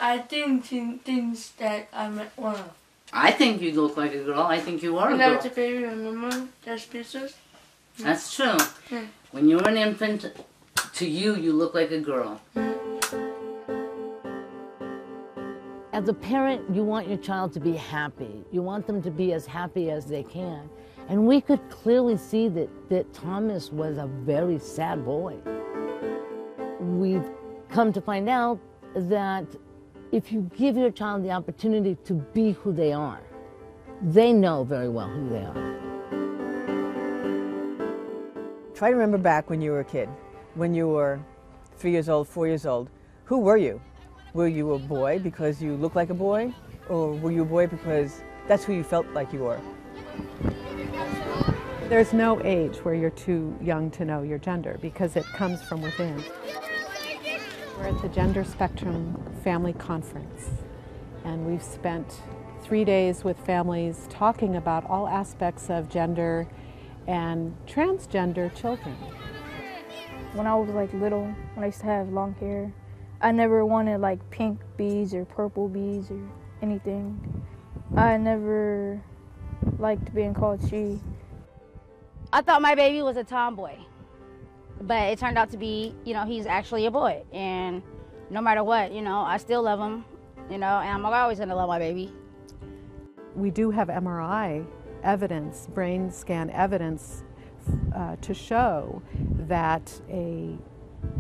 I think she thinks that I'm a well. I think you look like a girl. I think you are a And girl. that's a baby and mama, that's pieces. That's true. Yeah. When you're an infant, to you, you look like a girl. As a parent, you want your child to be happy. You want them to be as happy as they can. And we could clearly see that Thomas was a very sad boy. We've come to find out that if you give your child the opportunity to be who they are, they know very well who they are. Try to remember back when you were a kid, when you were 3 years old, 4 years old. Who were you? Were you a boy because you looked like a boy? Or were you a boy because that's who you felt like you were? There's no age where you're too young to know your gender because it comes from within. We're at the Gender Spectrum Family Conference, and we've spent 3 days with families talking about all aspects of gender and transgender children. When I was like little, when I used to have long hair, I never wanted like pink beads or purple beads or anything. I never liked being called she. I thought my baby was a tomboy, but it turned out to be, he's actually a boy. And no matter what, I still love him, and I'm always gonna love my baby. We do have MRI evidence, brain scan evidence to show that a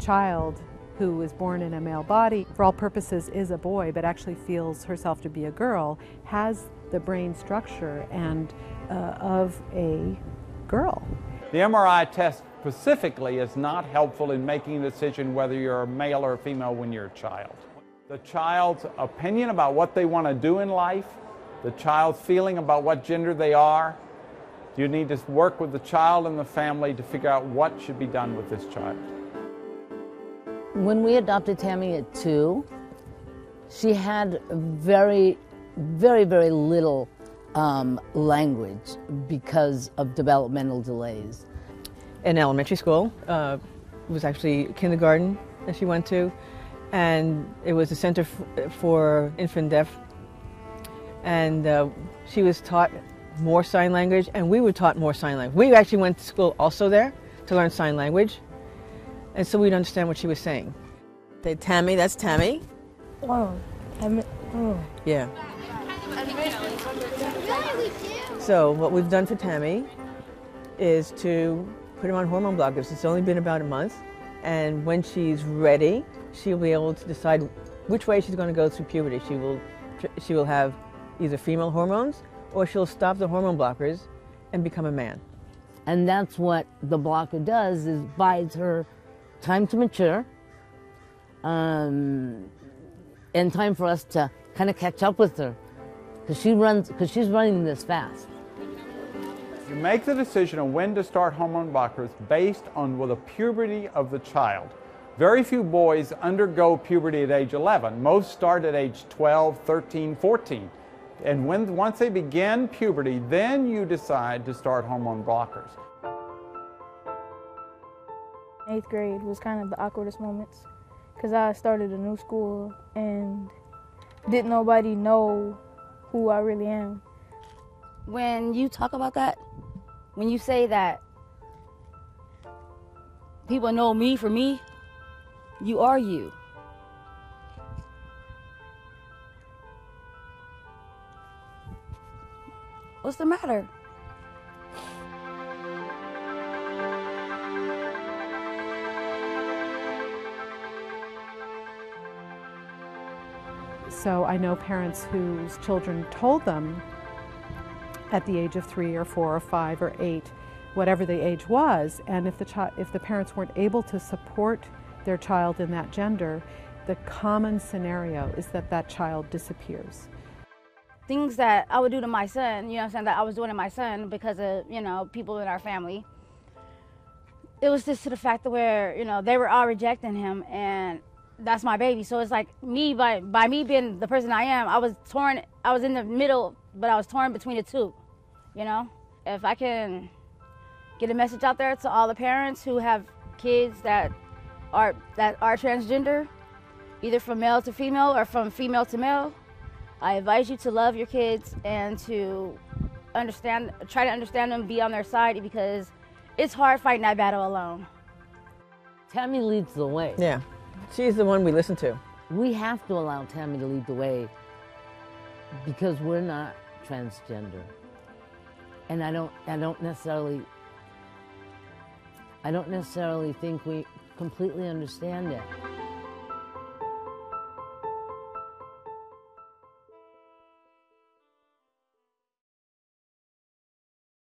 child who is born in a male body, for all purposes is a boy, but actually feels herself to be a girl, has the brain structure and of a girl. The MRI test specifically is not helpful in making a decision whether you're a male or a female when you're a child. The child's opinion about what they want to do in life, the child's feeling about what gender they are, you need to work with the child and the family to figure out what should be done with this child. When we adopted Tammy at 2, she had very, very, very little language because of developmental delays. In elementary school, it was actually kindergarten that she went to, and it was a center for infant deaf, and she was taught more sign language, and we were taught more sign language. We actually went to school also there to learn sign language, and so we'd understand what she was saying. Tammy, that's Tammy. Oh, Yeah. So what we've done for Tammy is to put her on hormone blockers. It's only been about a month, and when she's ready, she'll be able to decide which way she's going to go through puberty. She will have either female hormones, or she'll stop the hormone blockers and become a man. And that's what the blocker does, is buys her time to mature, and time for us to kind of catch up with her, because she's running this fast. You make the decision on when to start hormone blockers based on the puberty of the child. Very few boys undergo puberty at age 11. Most start at age 12, 13, 14. And once they begin puberty, then you decide to start hormone blockers. 8th grade was kind of the awkwardest moments because I started a new school and didn't nobody know who I really am. When you talk about that, when you say that people know me for me, you are you. What's the matter? So I know parents whose children told them at the age of 3 or 4 or 5 or 8, whatever the age was, and if the parents weren't able to support their child in that gender, the common scenario is that that child disappears. Things that I would do to my son, that I was doing to my son because of, people in our family. It was just to the fact that where, they were all rejecting him, and that's my baby. So it's like me, by me being the person I am, I was torn. I was in the middle, but I was torn between the two, If I can get a message out there to all the parents who have kids that are transgender, either from male to female or from female to male, I advise you to love your kids and to try to understand them, be on their side, because it's hard fighting that battle alone. Tammy leads the way. Yeah, she's the one we listen to. We have to allow Tammy to lead the way because we're not transgender. And I don't necessarily think we completely understand it.